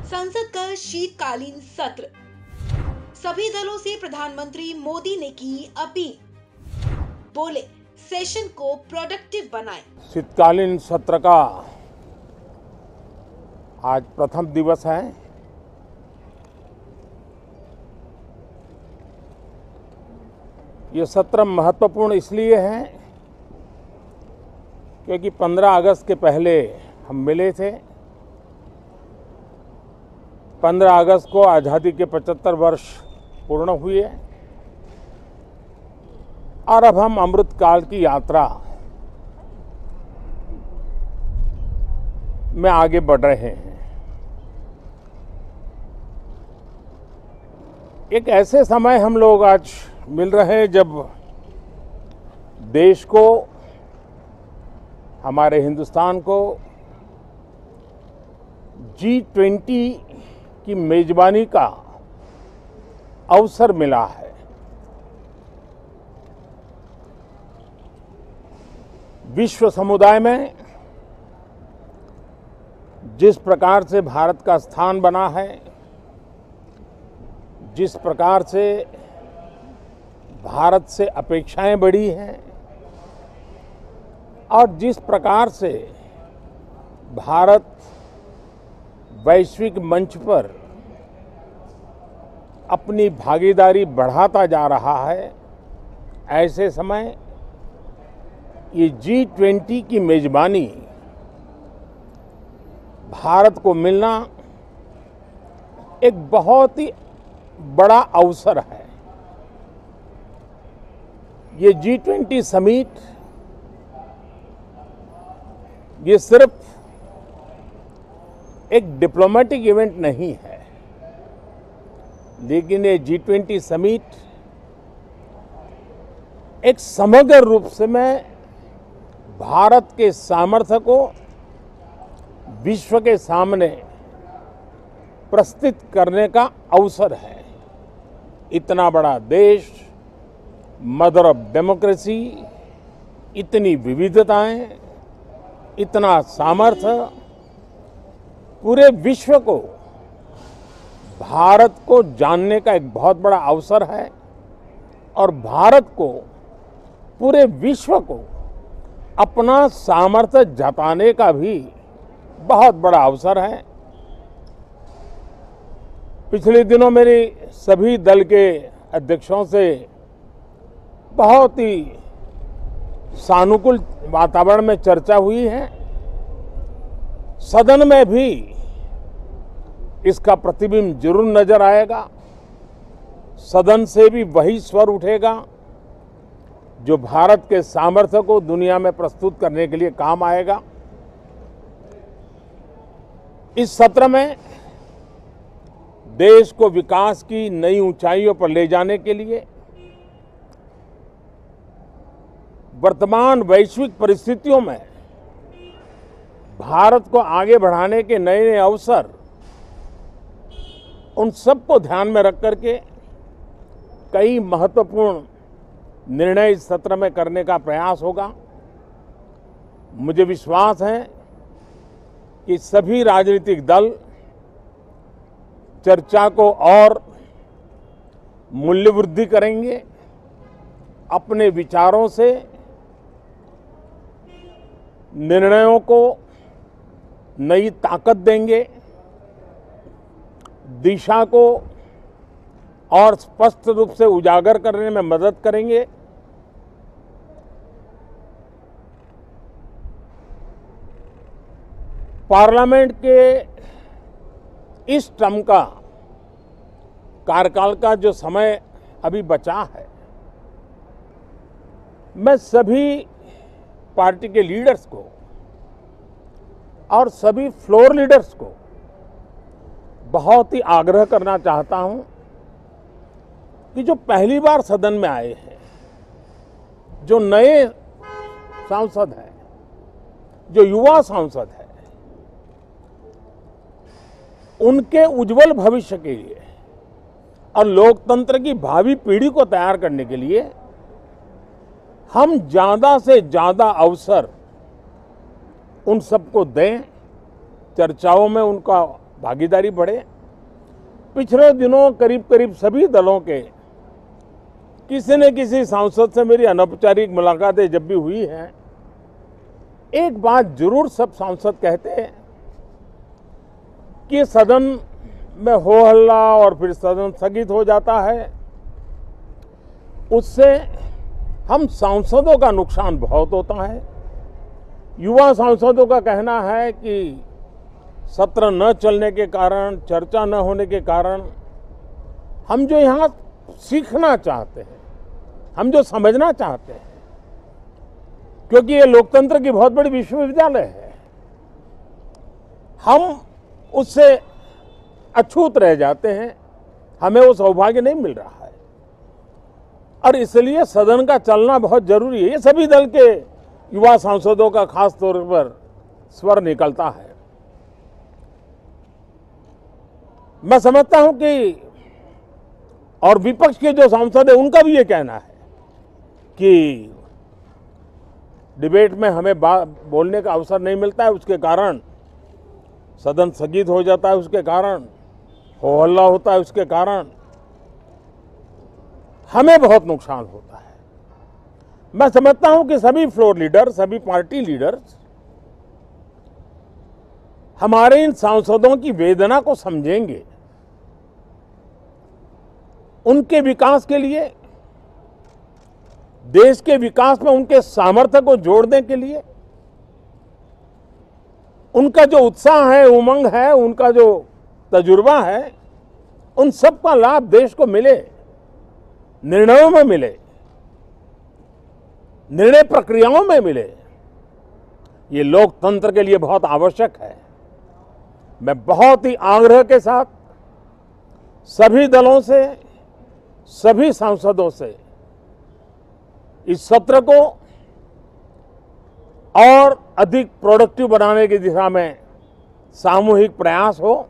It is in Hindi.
संसद का शीतकालीन सत्र। सभी दलों से प्रधानमंत्री मोदी ने की अपील। बोले, सेशन को प्रोडक्टिव बनाएं। शीतकालीन सत्र का आज प्रथम दिवस है। ये सत्र महत्वपूर्ण इसलिए है क्योंकि 15 अगस्त के पहले हम मिले थे। 15 अगस्त को आज़ादी के 75 वर्ष पूर्ण हुए और अब हम अमृतकाल की यात्रा में आगे बढ़ रहे हैं। एक ऐसे समय हम लोग आज मिल रहे हैं जब देश को, हमारे हिंदुस्तान को G20 की मेजबानी का अवसर मिला है। विश्व समुदाय में जिस प्रकार से भारत का स्थान बना है, जिस प्रकार से भारत से अपेक्षाएं बढ़ी हैं और जिस प्रकार से भारत वैश्विक मंच पर अपनी भागीदारी बढ़ाता जा रहा है, ऐसे समय ये G20 की मेजबानी भारत को मिलना एक बहुत ही बड़ा अवसर है। ये G20 समिट ये सिर्फ एक डिप्लोमेटिक इवेंट नहीं है, लेकिन ये G20 समिट एक समग्र रूप से मैं भारत के सामर्थ्य को विश्व के सामने प्रस्तुत करने का अवसर है। इतना बड़ा देश, मदर ऑफ डेमोक्रेसी, इतनी विविधताएं, इतना सामर्थ्य, पूरे विश्व को भारत को जानने का एक बहुत बड़ा अवसर है और भारत को, पूरे विश्व को अपना सामर्थ्य जताने का भी बहुत बड़ा अवसर है। पिछले दिनों मेरी सभी दल के अध्यक्षों से बहुत ही सानुकूल वातावरण में चर्चा हुई है। सदन में भी इसका प्रतिबिंब जरूर नजर आएगा। सदन से भी वही स्वर उठेगा जो भारत के सामर्थ्य को दुनिया में प्रस्तुत करने के लिए काम आएगा। इस सत्र में देश को विकास की नई ऊंचाइयों पर ले जाने के लिए वर्तमान वैश्विक परिस्थितियों में भारत को आगे बढ़ाने के नए नए अवसर, उन सबको ध्यान में रख करके कई महत्वपूर्ण निर्णय इस सत्र में करने का प्रयास होगा। मुझे विश्वास है कि सभी राजनीतिक दल चर्चा को और मूल्यवृद्धि करेंगे, अपने विचारों से निर्णयों को नई ताकत देंगे, दिशा को और स्पष्ट रूप से उजागर करने में मदद करेंगे। पार्लियामेंट के इस टर्म का कार्यकाल का जो समय अभी बचा है, मैं सभी पार्टी के लीडर्स को और सभी फ्लोर लीडर्स को बहुत ही आग्रह करना चाहता हूं कि जो पहली बार सदन में आए हैं, जो नए सांसद हैं, जो युवा सांसद हैं, उनके उज्जवल भविष्य के लिए और लोकतंत्र की भावी पीढ़ी को तैयार करने के लिए हम ज्यादा से ज्यादा अवसर उन सबको दें, चर्चाओं में उनका भागीदारी बढ़े। पिछले दिनों करीब करीब सभी दलों के किसी न किसी सांसद से मेरी अनौपचारिक मुलाकातें जब भी हुई हैं, एक बात जरूर सब सांसद कहते हैं कि सदन में हो हल्ला और फिर सदन स्थगित हो जाता है, उससे हम सांसदों का नुकसान बहुत होता है। युवा सांसदों का कहना है कि सत्र न चलने के कारण, चर्चा न होने के कारण हम जो यहाँ सीखना चाहते हैं, हम जो समझना चाहते हैं, क्योंकि ये लोकतंत्र की बहुत बड़ी विश्वविद्यालय है, हम उससे अछूत रह जाते हैं, हमें वो सौभाग्य नहीं मिल रहा है और इसलिए सदन का चलना बहुत जरूरी है। ये सभी दल के युवा सांसदों का खास तौर पर स्वर निकलता है। मैं समझता हूं कि और विपक्ष के जो सांसद है उनका भी ये कहना है कि डिबेट में हमें बोलने का अवसर नहीं मिलता है, उसके कारण सदन स्थगित हो जाता है, उसके कारण हो हल्ला होता है, उसके कारण हमें बहुत नुकसान होता है। मैं समझता हूं कि सभी फ्लोर लीडर, सभी पार्टी लीडर्स हमारे इन सांसदों की वेदना को समझेंगे, उनके विकास के लिए, देश के विकास में उनके सामर्थ्य को जोड़ने के लिए, उनका जो उत्साह है, उमंग है, उनका जो तजुर्बा है, उन सब का लाभ देश को मिले, निर्णयों में मिले, निर्णय प्रक्रियाओं में मिले। ये लोकतंत्र के लिए बहुत आवश्यक है। मैं बहुत ही आग्रह के साथ सभी दलों से, सभी सांसदों से इस सत्र को और अधिक प्रोडक्टिव बनाने की दिशा में सामूहिक प्रयास हो,